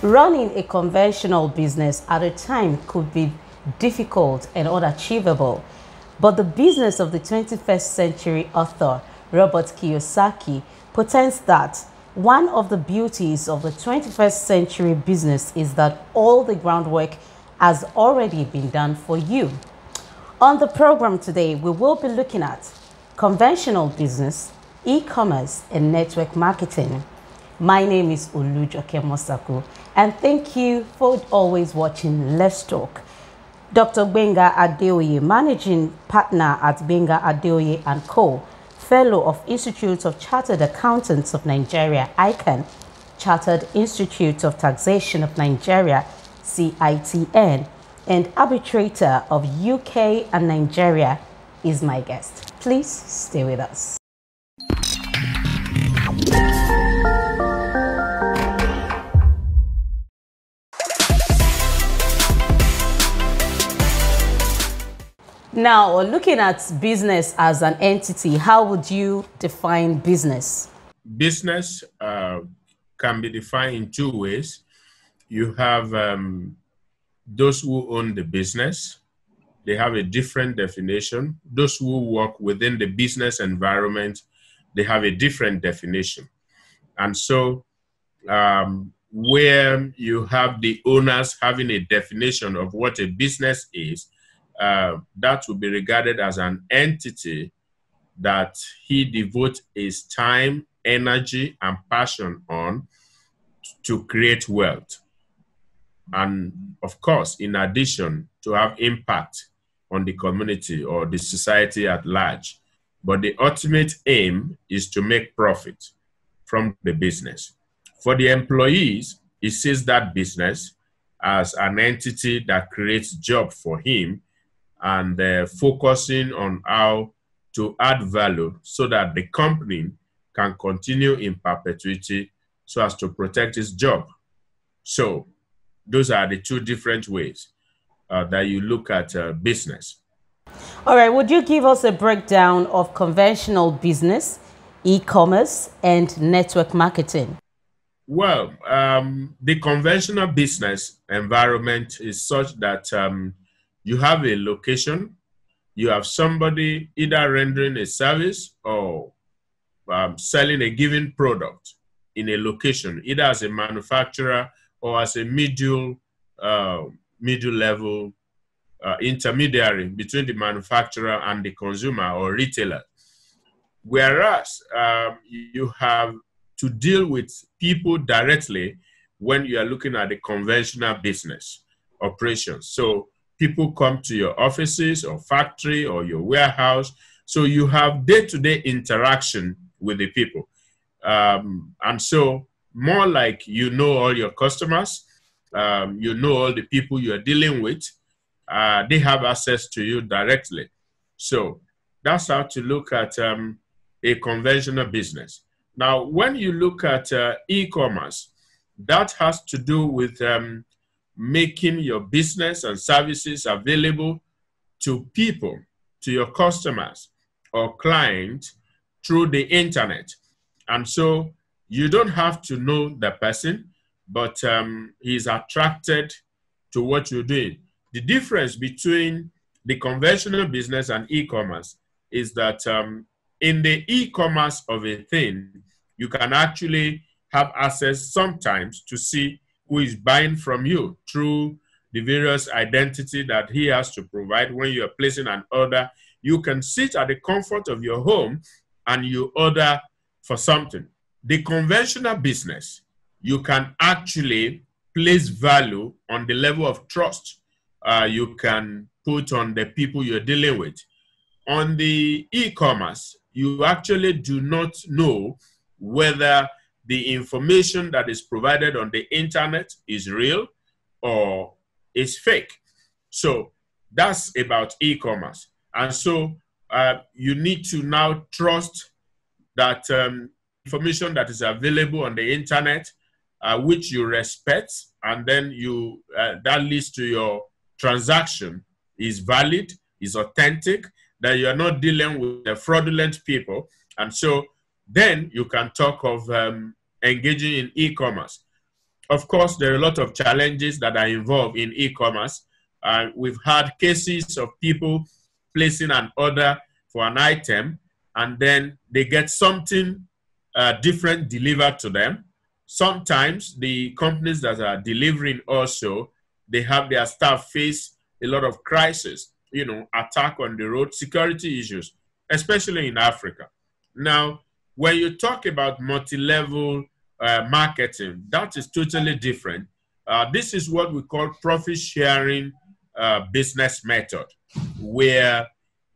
Running a conventional business at a time could be difficult and unachievable, but the business of the 21st century author Robert Kiyosaki pretends that one of the beauties of the 21st century business is that all the groundwork has already been done for you. On the program today, we will be looking at conventional business, e-commerce, and network marketing. My name is Olujoke Mosaku, and thank you for always watching Let's Talk. Dr. Benga Adeoye, Managing Partner at Benga Adeoye & Co., Fellow of Institute of Chartered Accountants of Nigeria, ICANN, Chartered Institute of Taxation of Nigeria, CITN, and Arbitrator of UK and Nigeria is my guest. Please stay with us. Now, looking at business as an entity, how would you define business? Business can be defined in two ways. You have those who own the business. They have a different definition. Those who work within the business environment, they have a different definition. And so where you have the owners having a definition of what a business is, that will be regarded as an entity that he devotes his time, energy, and passion on to create wealth. And of course, in addition, to have impact on the community or the society at large. But the ultimate aim is to make profit from the business. For the employees, he sees that business as an entity that creates job for him and focusing on how to add value so that the company can continue in perpetuity so as to protect its job. So those are the two different ways that you look at business. All right, would you give us a breakdown of conventional business, e-commerce, and network marketing? Well, the conventional business environment is such that you have a location, you have somebody either rendering a service or selling a given product in a location, either as a manufacturer or as a middle level intermediary between the manufacturer and the consumer or retailer. Whereas you have to deal with people directly when you are looking at the conventional business operations. So people come to your offices or factory or your warehouse. So you have day-to-day interaction with the people. And so more like you know all your customers, you know all the people you are dealing with, they have access to you directly. So that's how to look at a conventional business. Now, when you look at e-commerce, that has to do with making your business and services available to people, to your customers or clients through the internet. And so you don't have to know the person, but he's attracted to what you're doing. The difference between the conventional business and e-commerce is that in the e-commerce of a thing, you can actually have access sometimes to see who is buying from you through the various identity that he has to provide. When you are placing an order, you can sit at the comfort of your home and you order for something. The conventional business, you can actually place value on the level of trust you can put on the people you're dealing with. On the e-commerce, you actually do not know whether the information that is provided on the internet is real or is fake. So that's about e-commerce. And so you need to now trust that information that is available on the internet, which you respect, and then you that leads to your transaction is valid, is authentic, that you are not dealing with the fraudulent people. And so then you can talk of engaging in e-commerce. Of course, there are a lot of challenges that are involved in e-commerce. We've had cases of people placing an order for an item, and then they get something different delivered to them. Sometimes the companies that are delivering also, they have their staff face a lot of crisis, attack on the road, security issues, especially in Africa. Now, when you talk about multi-level marketing, that is totally different. This is what we call profit sharing business method, where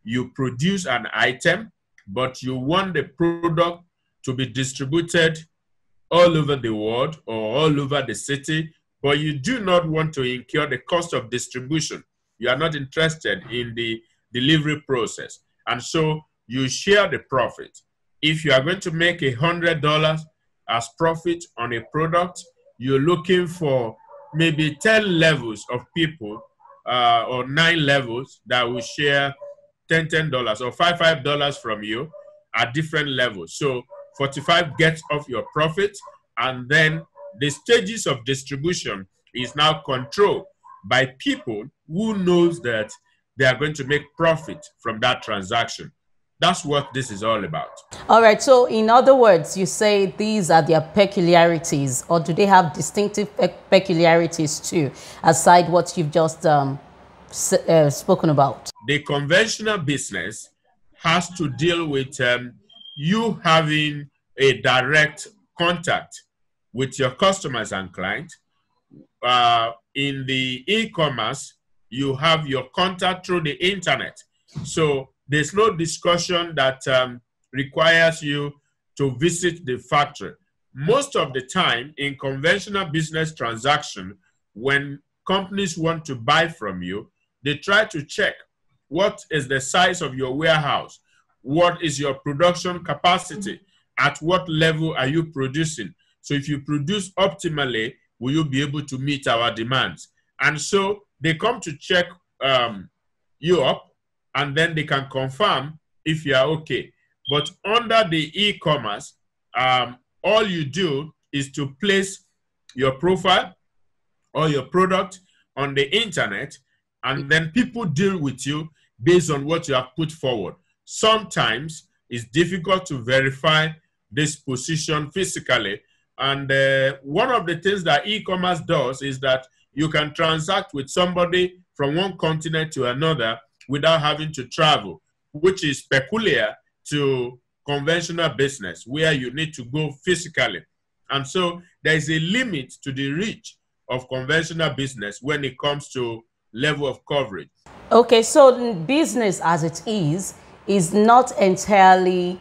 you produce an item, but you want the product to be distributed all over the world or all over the city, but you do not want to incur the cost of distribution. You are not interested in the delivery process. And so you share the profit. If you are going to make $100 as profit on a product, you're looking for maybe 10 levels of people or 9 levels that will share $10 or $5 from you at different levels. So 45 gets off your profit, and then the stages of distribution is now controlled by people who knows that they are going to make profit from that transaction. That's what this is all about. All right. So in other words, you say these are their peculiarities, or do they have distinctive peculiarities too, aside what you've just spoken about? The conventional business has to deal with you having a direct contact with your customers and clients. In the e-commerce, you have your contact through the internet. So there's no discussion that requires you to visit the factory. Most of the time in conventional business transaction, when companies want to buy from you, they try to check what is the size of your warehouse, what is your production capacity, at what level are you producing. So if you produce optimally, will you be able to meet our demands? And so they come to check you up, and then they can confirm if you are okay. But under the e-commerce, all you do is to place your profile or your product on the internet, and then people deal with you based on what you have put forward. Sometimes it's difficult to verify this position physically. And one of the things that e-commerce does is that you can transact with somebody from one continent to another without having to travel, which is peculiar to conventional business where you need to go physically. And so there is a limit to the reach of conventional business when it comes to level of coverage. Okay, so business as it is not entirely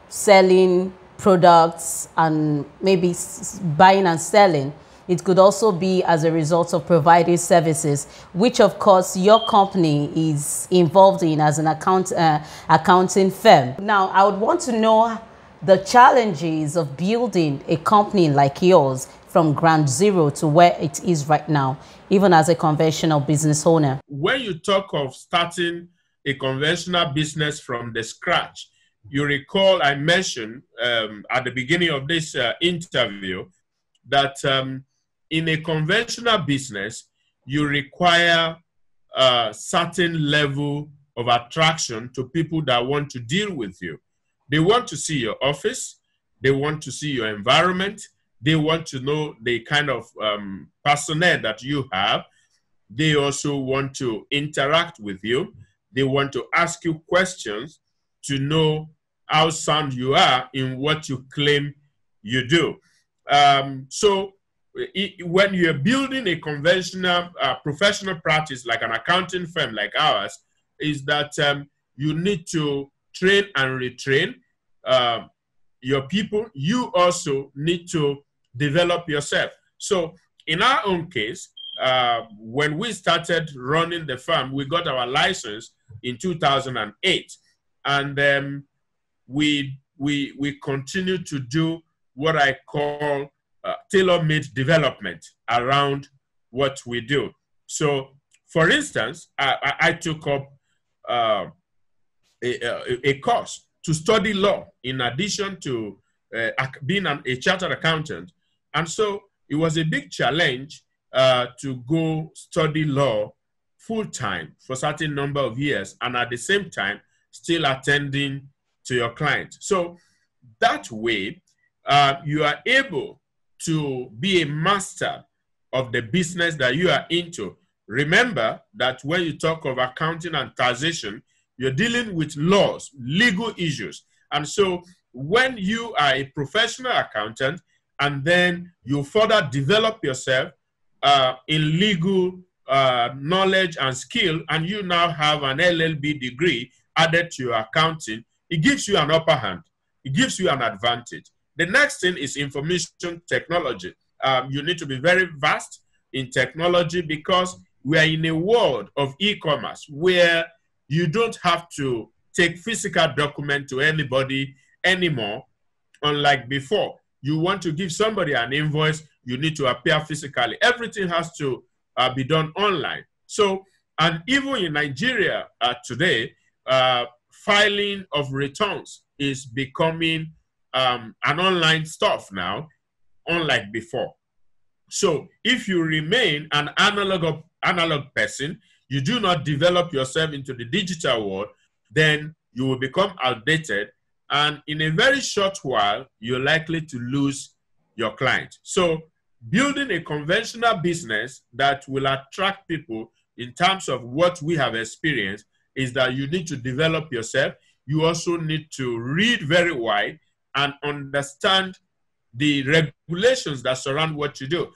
selling products and maybe buying and selling. It could also be as a result of providing services, which of course your company is involved in as an accounting firm. Now, I would want to know the challenges of building a company like yours from ground zero to where it is right now, even as a conventional business owner. When you talk of starting a conventional business from the scratch, you recall I mentioned at the beginning of this interview that in a conventional business, you require a certain level of attraction to people that want to deal with you. They want to see your office. They want to see your environment. They want to know the kind of personnel that you have. They also want to interact with you. They want to ask you questions to know how sound you are in what you claim you do. So when you're building a conventional professional practice like an accounting firm like ours, is that you need to train and retrain your people. You also need to develop yourself. So in our own case, when we started running the farm, we got our license in 2008, and we continue to do what I call tailor-made development around what we do. So, for instance, I took up a course to study law in addition to being a chartered accountant. And so it was a big challenge to go study law full-time for a certain number of years and at the same time still attending to your client. So that way, you are able to be a master of the business that you are into. Remember that when you talk of accounting and taxation, you're dealing with laws, legal issues. And so when you are a professional accountant and then you further develop yourself in legal knowledge and skill, and you now have an LLB degree added to your accounting, it gives you an upper hand. It gives you an advantage. The next thing is information technology. You need to be very vast in technology because we are in a world of e-commerce where you don't have to take physical document to anybody anymore, unlike before. You want to give somebody an invoice, you need to appear physically. Everything has to be done online. So, and even in Nigeria today, filing of returns is becoming an online stuff now, unlike before. So if you remain an analog person, you do not develop yourself into the digital world, then you will become outdated. And in a very short while, you're likely to lose your client. So building a conventional business that will attract people in terms of what we have experienced is that you need to develop yourself. You also need to read very wide and understand the regulations that surround what you do.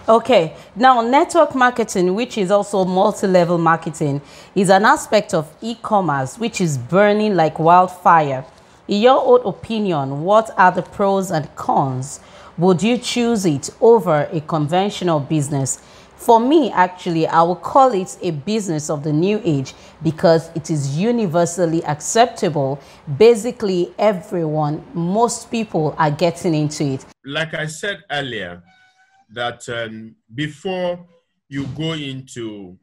Okay, now network marketing, which is also multi-level marketing, is an aspect of e-commerce which is burning like wildfire. In your own opinion, what are the pros and cons? Would you choose it over a conventional business? For me, actually, I would call it a business of the new age because it is universally acceptable. Basically, everyone, most people are getting into it. Like I said earlier, that before you go into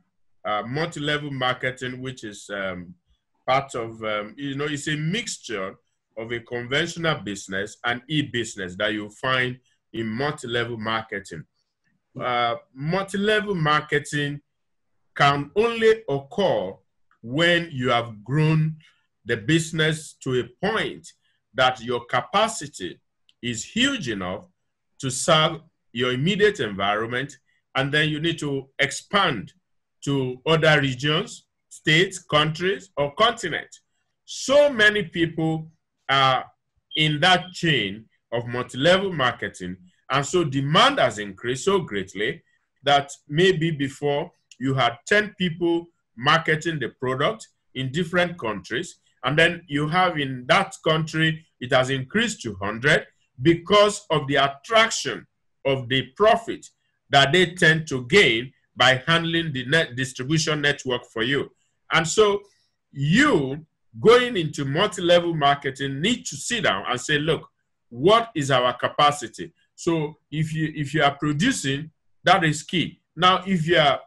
multi-level marketing, which is part of, it's a mixture of a conventional business and e-business that you find in multi-level marketing. Multi-level marketing can only occur when you have grown the business to a point that your capacity is huge enough to serve your immediate environment, and then you need to expand to other regions, states, countries, or continents. So many people are in that chain of multi-level marketing, and so demand has increased so greatly that maybe before you had 10 people marketing the product in different countries, and then you have in that country, it has increased to 100 because of the attraction of the profit that they tend to gain by handling the net distribution network for you. And so you going into multi-level marketing need to sit down and say, look, what is our capacity? So if you are producing, that is key. Now, if you are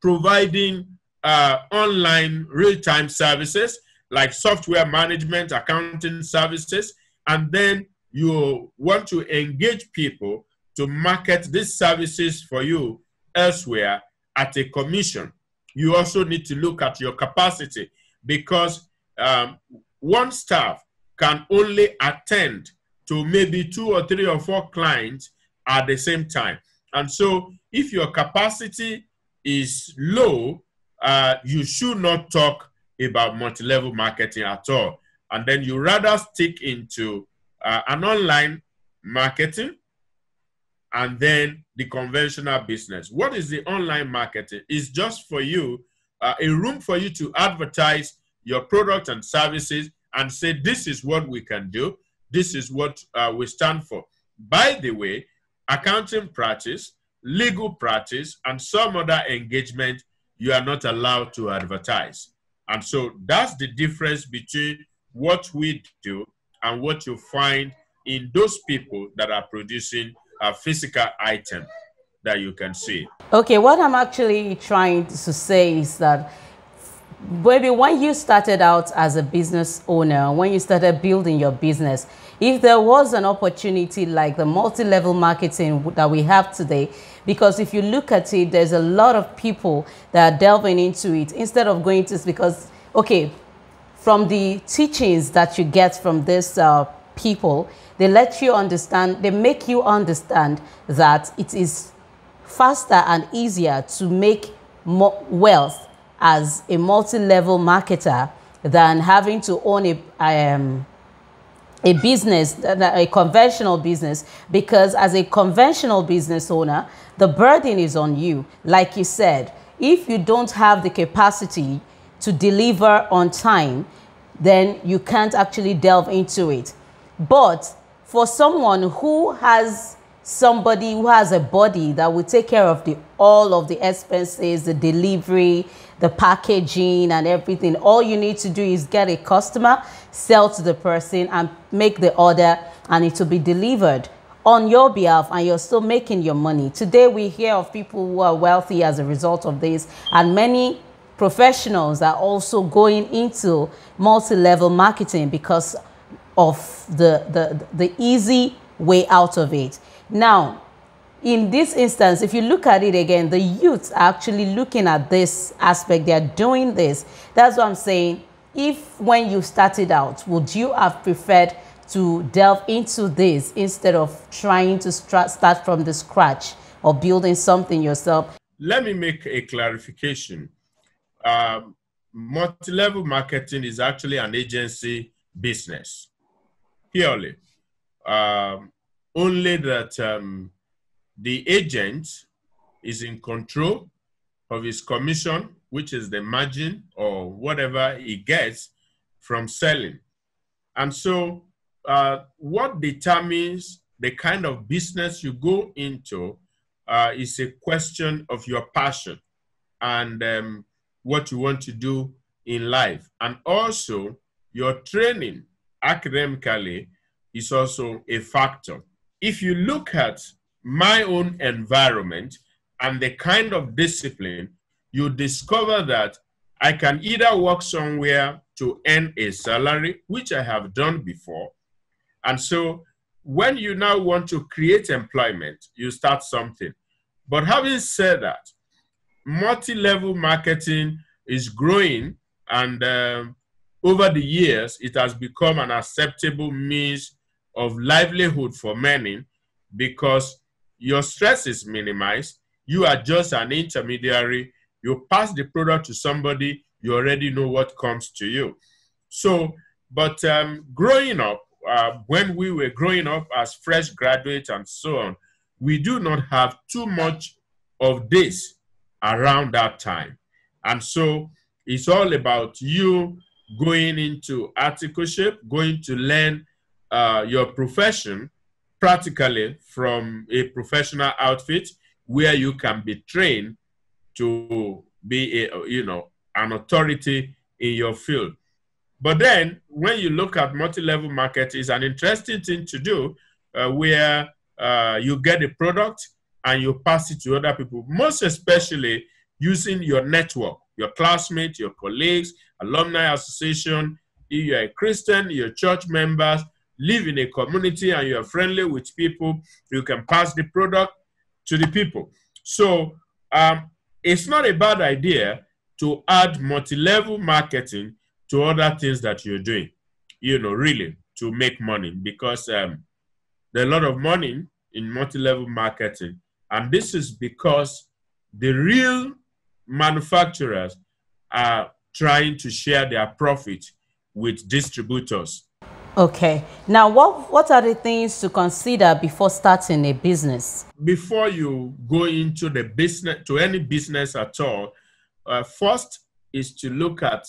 providing online real-time services like software management, accounting services, and then you want to engage people to market these services for you elsewhere at a commission, you also need to look at your capacity because one staff can only attend to maybe 2 or 3 or 4 clients at the same time. And so if your capacity is low, you should not talk about multi-level marketing at all. And then you rather stick into an online marketing and then the conventional business. What is the online marketing? It's just for you, a room for you to advertise your product and services and say, this is what we can do. This is what we stand for. By the way, accounting practice, legal practice, and some other engagement, you are not allowed to advertise. And so that's the difference between what we do and what you find in those people that are producing a physical item that you can see. Okay, what I'm actually trying to say is that Maybe when you started out as a business owner, when you started building your business, if there was an opportunity like the multi-level marketing that we have today, because if you look at it, there's a lot of people that are delving into it instead of going to, because, okay, from the teachings that you get from this people, they let you understand, they make you understand that it is faster and easier to make more wealth as a multi-level marketer than having to own a business, a conventional business, because as a conventional business owner, the burden is on you. Like you said, if you don't have the capacity to deliver on time, then you can't actually delve into it. But for someone who has somebody who has a body that will take care of all of the expenses, the delivery, the packaging and everything, all you need to do is get a customer, sell to the person and make the order, and it will be delivered on your behalf, and you're still making your money. Today we hear of people who are wealthy as a result of this, and many professionals are also going into multi-level marketing because of the easy way out of it. Now, in this instance, if you look at it again, the youths are actually looking at this aspect. They're doing this. That's what I'm saying. If when you started out, would you have preferred to delve into this instead of trying to start from the scratch or building something yourself? Let me make a clarification. Multi-level marketing is actually an agency business, purely. Only that the agent is in control of his commission, which is the margin or whatever he gets from selling. And so what determines the kind of business you go into is a question of your passion and what you want to do in life. And also your training academically is also a factor. If you look at my own environment and the kind of discipline, you discover that I can either work somewhere to earn a salary, which I have done before. And so when you now want to create employment, you start something. But having said that, multi-level marketing is growing, and over the years, it has become an acceptable means of livelihood for many because your stress is minimized. You are just an intermediary. You pass the product to somebody, you already know what comes to you. So, but growing up, when we were growing up as fresh graduates and so on, we do not have too much of this around that time. And so it's all about you going into articleship, going to learn your profession practically from a professional outfit where you can be trained to be an authority in your field. But then when you look at multi-level market, it's an interesting thing to do where you get a product and you pass it to other people, most especially using your network, your classmates, your colleagues, alumni association. If you're a Christian, your church members, live in a community and you're friendly with people, you can pass the product to the people. So it's not a bad idea to add multi-level marketing to other things that you're doing, really to make money, because there's a lot of money in multi-level marketing. And this is because the real manufacturers are trying to share their profit with distributors. Okay. Now, what are the things to consider before starting a business? Before you go into the business, to any business at all, first is to look at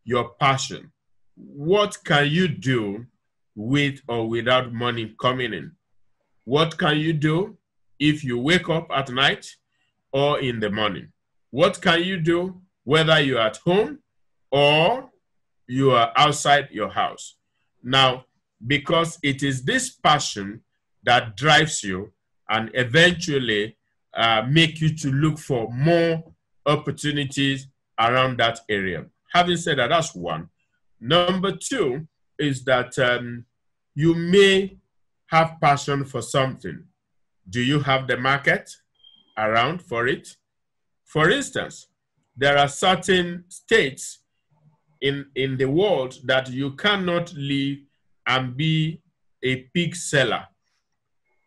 your passion. What can you do with or without money coming in? What can you do if you wake up at night or in the morning? What can you do whether you're at home or you are outside your house? Now, because it is this passion that drives you and eventually make you to look for more opportunities around that area. having said that, that's one. Number two is that you may have passion for something. Do you have the market around for it? For instance, there are certain states in the world that you cannot live and be a pig seller.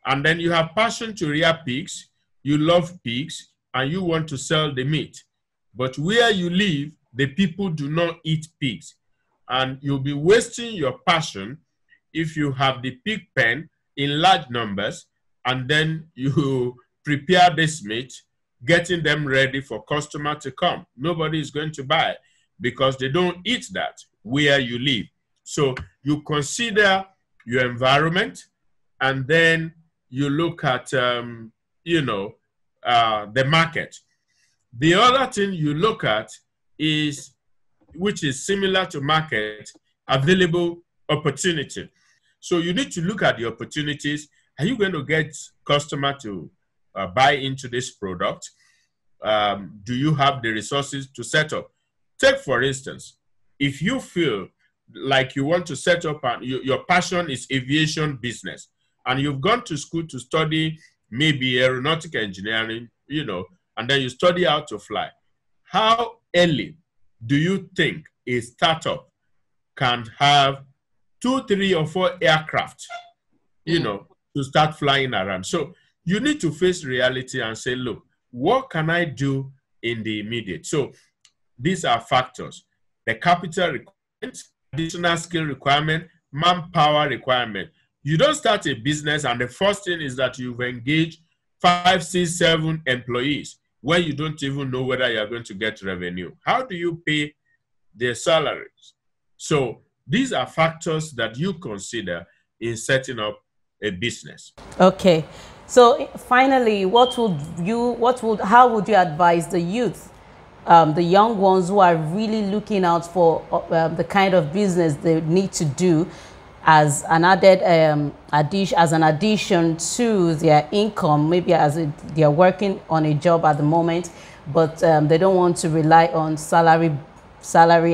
And then you have passion to rear pigs, you love pigs, and you want to sell the meat. But where you live, the people do not eat pigs. And you'll be wasting your passion if you have the pig pen in large numbers, and then you prepare this meat, getting them ready for customer to come. Nobody is going to buy because they don't eat that where you live. So you consider your environment, and then you look at, the market. The other thing you look at is, which is similar to market, available opportunity. So you need to look at the opportunities. Are you going to get customer to buy into this product? Do you have the resources to set up? Take, for instance, if you feel like you want to set up, your passion is aviation business, and you've gone to school to study maybe aeronautic engineering, and then you study how to fly. How early do you think a startup can have 2, 3, or 4 aircraft, to start flying around? So you need to face reality and say, look, what can I do in the immediate? So these are factors: the capital requirement, additional skill requirement, manpower requirement. You don't start a business and the first thing is that you've engaged 5, 6, 7 employees when you don't even know whether you're going to get revenue. How do you pay their salaries? So these are factors that you consider in setting up a business. Okay. So finally, how would you advise the youth, the young ones who are really looking out for the kind of business they need to do as an addition to their income, maybe they're working on a job at the moment, but they don't want to rely on salary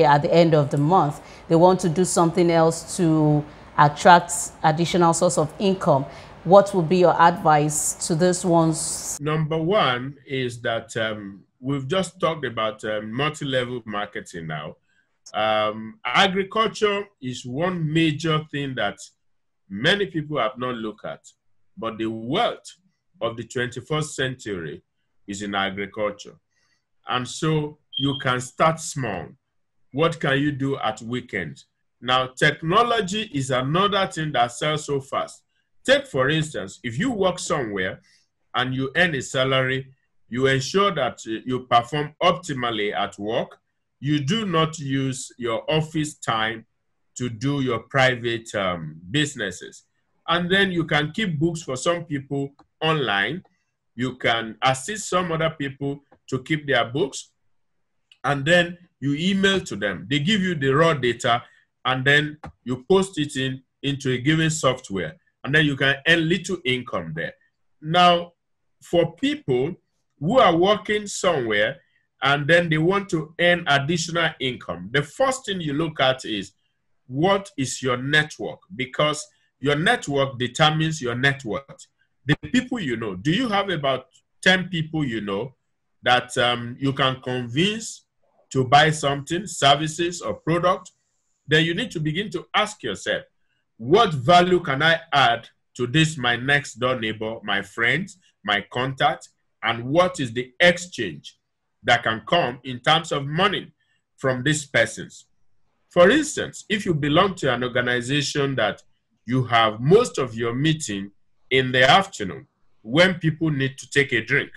at the end of the month. They want to do something else to attract additional source of income. What would be your advice to these ones? Number one is that we've just talked about multi-level marketing now. Agriculture is one major thing that many people have not looked at, but the wealth of the 21st century is in agriculture. And so you can start small. What can you do at weekends? Now, technology is another thing that sells so fast. Take, for instance, if you work somewhere and you earn a salary, you ensure that you perform optimally at work. You do not use your office time to do your private businesses. And then you can keep books for some people online. You can assist some other people to keep their books. And then you email to them. They give you the raw data, and then you post it into a given software. And then you can earn little income there. Now, for people who are working somewhere and then they want to earn additional income, the first thing you look at is, what is your network? Because your network determines your net worth. The people you know, do you have about 10 people you know that you can convince to buy something, services or product? Then you need to begin to ask yourself, what value can I add to this, my next door neighbor, my friends, my contact, and what is the exchange that can come in terms of money from these persons? For instance, if you belong to an organization that you have most of your meeting in the afternoon when people need to take a drink,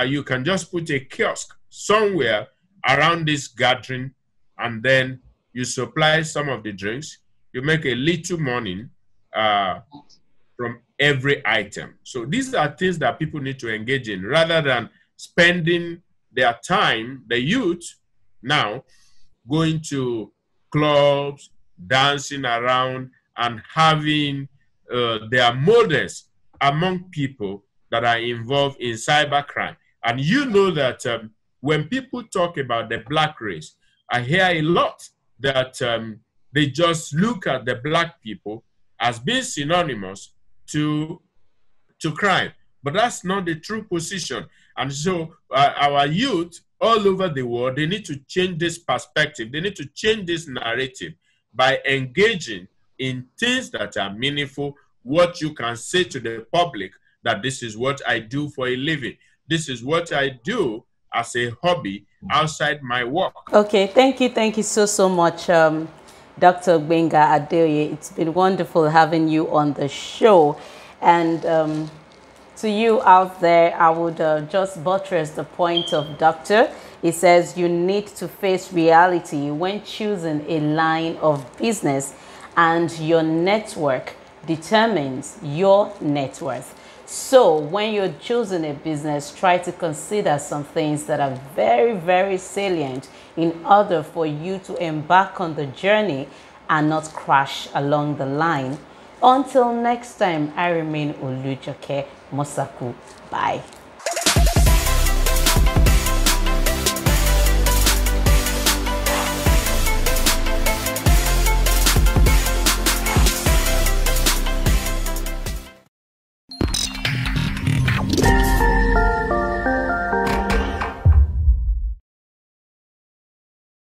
you can just put a kiosk somewhere around this gathering, and then you supply some of the drinks. You make a little money from every item. So these are things that people need to engage in rather than spending their time, the youth now, going to clubs, dancing around, and having their models among people that are involved in cybercrime. And you know that when people talk about the black race, I hear a lot that they just look at the black people as being synonymous to crime. But that's not the true position. And so our youth all over the world, they need to change this perspective. They need to change this narrative by engaging in things that are meaningful, what you can say to the public that this is what I do for a living. This is what I do as a hobby outside my work. Okay, thank you so much, Dr. Gbenga Adeoye. It's been wonderful having you on the show. And to you out there, I would just buttress the point of Doctor. It says you need to face reality when choosing a line of business, and your network determines your net worth. So when you're choosing a business, try to consider some things that are very, very salient in order for you to embark on the journey and not crash along the line. Until next time, I remain Olujoke Mosaku. Bye.